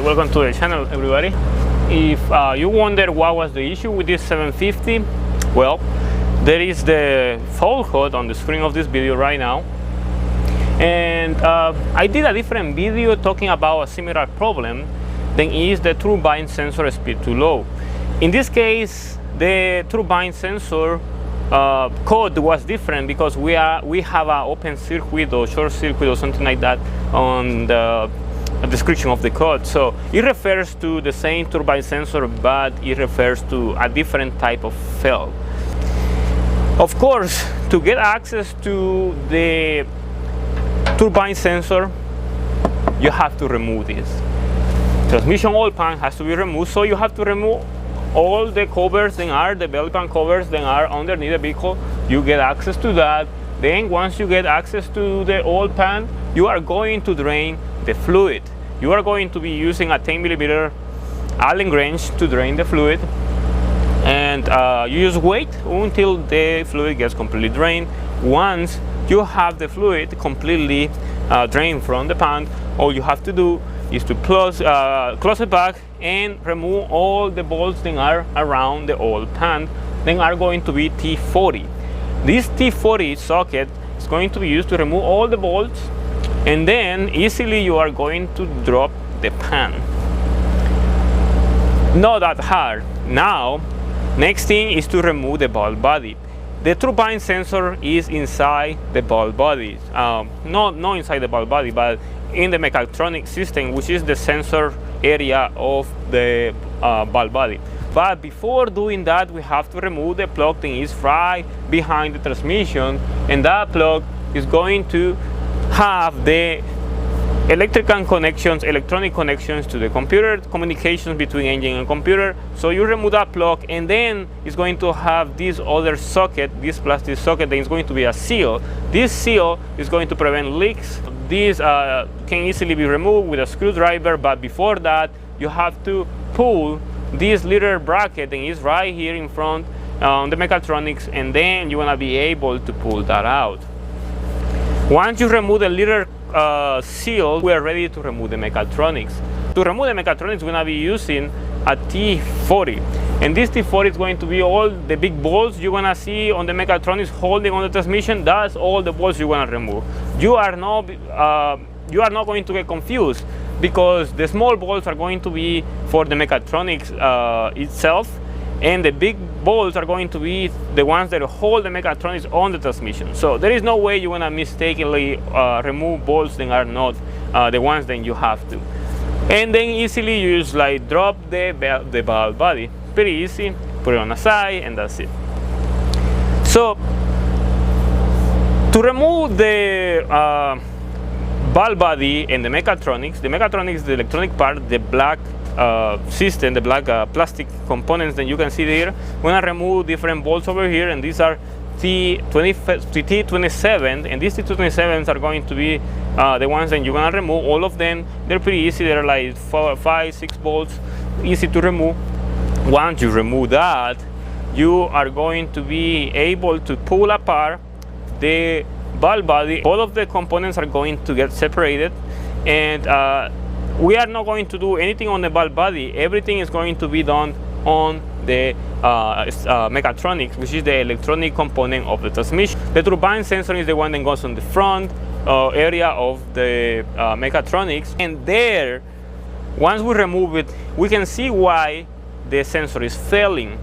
welcome to the channel, everybody. If you wonder what was the issue with this 750, well, there is the fault code on the screen of this video right now, and I did a different video talking about a similar problem. Then is the turbine sensor speed too low? In this case, the turbine sensor code was different because we have an open circuit or short circuit or something like that on the description of the code. So it refers to the same turbine sensor, but it refers to a different type of fault. Of course, to get access to the turbine sensor, you have to remove this. Transmission oil pan has to be removed, so you have to remove all the covers that are the belly pan covers that are underneath the vehicle. You get access to that. Then once you get access to the oil pan, you are going to drain the fluid. You are going to be using a 10mm Allen wrench to drain the fluid, and you just wait until the fluid gets completely drained. Once you have the fluid completely drained from the pan, all you have to do is to close it back and remove all the bolts that are around the oil pan. Then are going to be T40. This T40 socket is going to be used to remove all the bolts, and then easily you are going to drop the pan. Not that hard. Now, next thing is to remove the ball body. The turbine sensor is inside the ball body. Not inside the ball body, but in the mechatronic system, which is the sensor area of the ball body. But before doing that, we have to remove the plug that is right behind the transmission, and that plug is going to have the electronic connections to the computer, communications between engine and computer. So you remove that plug, and then it's going to have this other socket, this plastic socket, that is going to be a seal. This seal is going to prevent leaks. This can easily be removed with a screwdriver, but before that, you have to pull this little bracket that is right here in front on the mechatronics, and then you're gonna be able to pull that out. Once you remove the little seal, we are ready to remove the mechatronics. To remove the mechatronics, we're gonna be using a T40, and this T40 is going to be all the big bolts you're gonna see on the mechatronics holding on the transmission. That's all the bolts you're gonna remove. You are not going to get confused, because the small bolts are going to be for the mechatronics itself, and the big bolts are going to be the ones that hold the mechatronics on the transmission. So there is no way you want to mistakenly remove bolts that are not the ones that you have to. And then easily you just like drop the valve body. Pretty easy. Put it on the side, and that's it. So to remove the valve body and the mechatronics is the electronic part, the black system, the black plastic components that you can see there. We're gonna remove different bolts over here, and these are T27, and these T27s are going to be the ones that you're gonna remove. All of them, they're pretty easy. They're like 5, 6 bolts, easy to remove. Once you remove that, you are going to be able to pull apart the valve body. All of the components are going to get separated, and we are not going to do anything on the valve body. Everything is going to be done on the mechatronics, which is the electronic component of the transmission. The turbine sensor is the one that goes on the front area of the mechatronics, and there, once we remove it, we can see why the sensor is failing.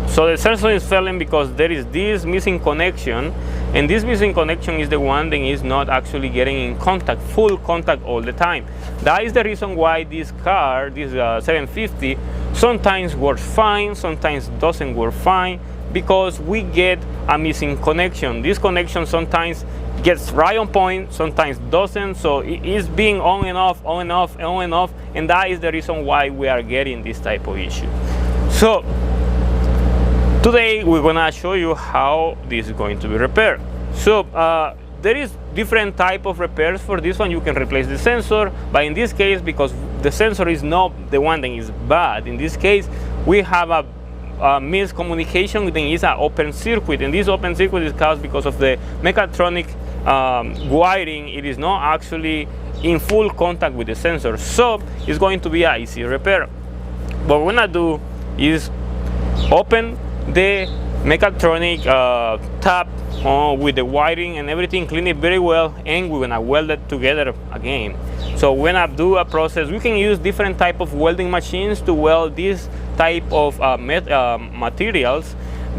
So the sensor is failing because there is this missing connection, and this missing connection is the one that is not actually getting in contact, full contact all the time. That is the reason why this car, this 750, sometimes works fine, sometimes doesn't work fine, because we get a missing connection. This connection sometimes gets right on point, sometimes doesn't, so it is being on and off, on and off, on and off, and that is the reason why we are getting this type of issue. So today we're gonna show you how this is going to be repaired. So there is different type of repairs for this one. You can replace the sensor, but in this case, because the sensor is not the one that is bad, in this case we have a miscommunication. Then is an open circuit, and this open circuit is caused because of the mechatronic wiring, it is not actually in full contact with the sensor, so it's going to be an easy repair. What we're gonna do is open the mechatronic tab with the wiring and everything, clean it very well, and we're gonna weld it together again. So we're gonna do a process. We can use different type of welding machines to weld this type of materials,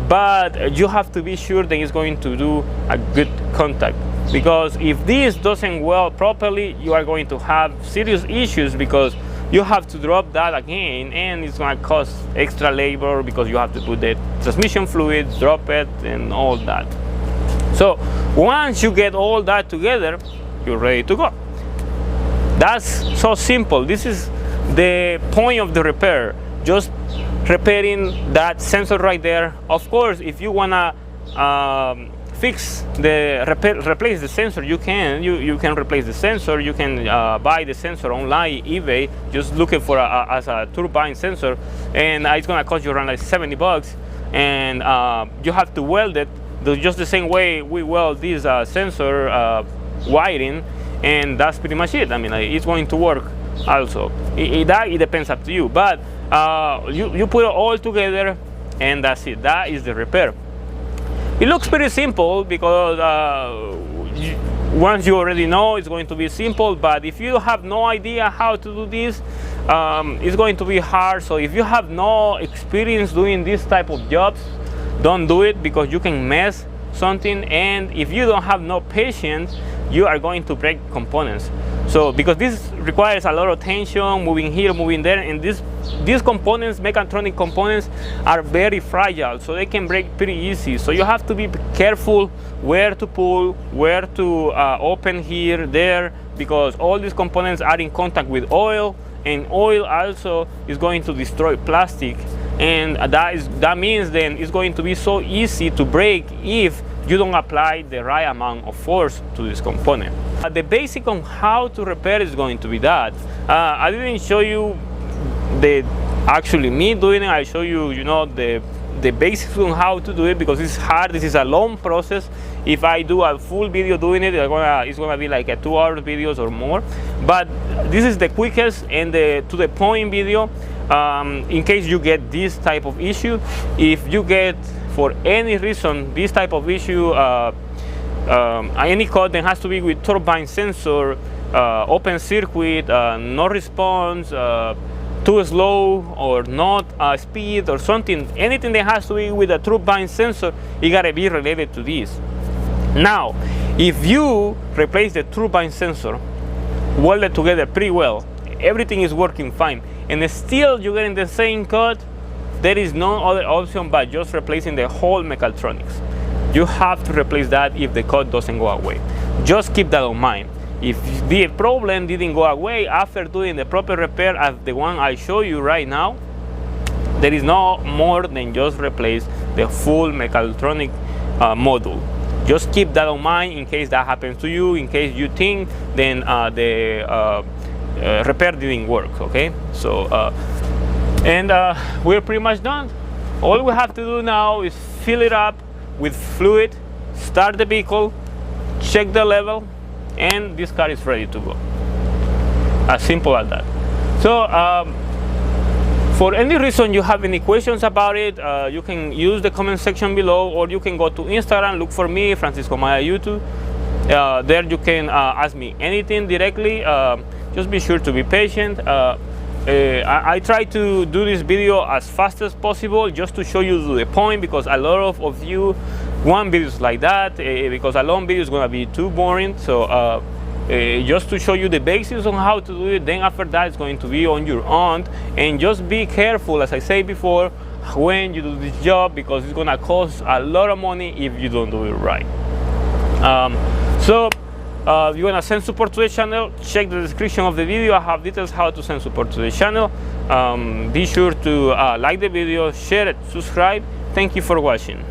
but you have to be sure that it's going to do a good contact, because if this doesn't weld properly, you are going to have serious issues, because you have to drop that again, and it's going to cost extra labor because you have to put the transmission fluid, drop it, and all that. So once you get all that together, you're ready to go. That's so simple. This is the point of the repair, just repairing that sensor right there. Of course, if you wanna replace the sensor, you can replace the sensor. You can buy the sensor online, eBay, just looking for as a turbine sensor, and it's gonna cost you around like $70, and you have to weld it just the same way we weld this sensor wiring, and that's pretty much it. I mean, it's going to work also. It depends up to you, but you put it all together, and that's it. That is the repair. It looks pretty simple because once you already know, it's going to be simple, but if you have no idea how to do this, it's going to be hard. So if you have no experience doing this type of jobs, don't do it, because you can mess something, and if you don't have no patience, you are going to break components. So because this requires a lot of tension, moving here, moving there, and these components, mechatronic components, are very fragile, so they can break pretty easy. So you have to be careful where to pull, where to open here, there, because all these components are in contact with oil, and oil also is going to destroy plastic, and that means then it's going to be so easy to break if you don't apply the right amount of force to this component. The basic on how to repair is going to be that. I didn't show you actually me doing it. I show you, the basics on how to do it, because it's hard. This is a long process. If I do a full video doing it, it's gonna be like a 2-hour videos or more. But this is the quickest and to the point video. In case you get this type of issue, if you get for any reason this type of issue, any code that has to be with turbine sensor, open circuit, no response, too slow, or not speed or something, anything that has to be with a turbine sensor, it gotta be related to this. Now, if you replace the turbine sensor, weld it together pretty well, everything is working fine, and still you're getting the same code, there is no other option but just replacing the whole mechatronics. You have to replace that if the code doesn't go away. Just keep that in mind. If the problem didn't go away after doing the proper repair as the one I show you right now, there is no more than just replace the full mechatronic module. Just keep that in mind in case that happens to you, in case you think then the repair didn't work, okay? So, we're pretty much done. All we have to do now is fill it up with fluid, start the vehicle, check the level, and this car is ready to go. As simple as that. So for any reason you have any questions about it, you can use the comment section below, or you can go to Instagram, look for me, Francisco Maya YouTube. There you can ask me anything directly. Just be sure to be patient. I try to do this video as fast as possible, just to show you the point, because a lot of you want videos like that, because a long video is going to be too boring. So just to show you the basics on how to do it, then after that it's going to be on your own. And just be careful, as I said before, when you do this job, because it's going to cost a lot of money if you don't do it right. If you want to send support to the channel, check the description of the video. I have details how to send support to the channel. Be sure to like the video, share it, subscribe. Thank you for watching.